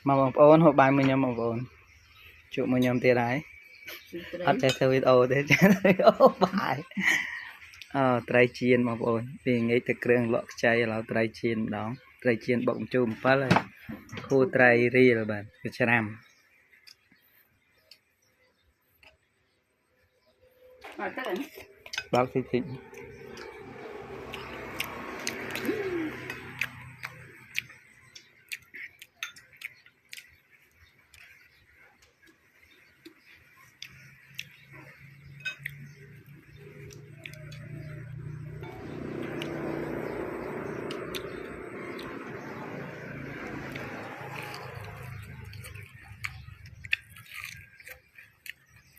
mà bọc ôn hộp bài mình nhầm bọc ôn chụp mình nhầm tiền đấy bắt chạy theo video thế chạy theo bài trai chiên bọc ôn vì nghĩ từ kêu lọ chay là trai chiên đó trai chiên bọng chùm phát là khu trai ri là bạn cái chram bác thị thị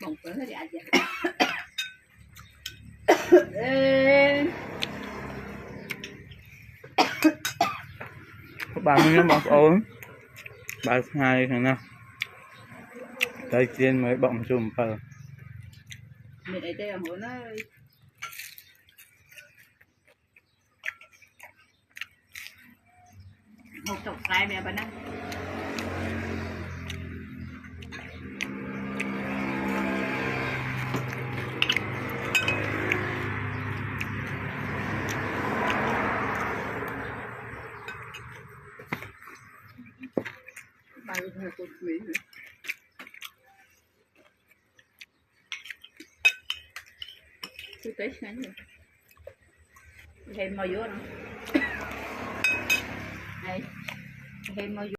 bông phở hơi đẹp vậy. bạn mình nhầm bọc ôn bài hai thằng nào trai chiên mới bọng chùm phát Mình ấy đây nó một chục trái mẹ bạn á bài hơi cột quý nữa tôi tới sáng rồi thêm màu vô nữa đây thêm màu vô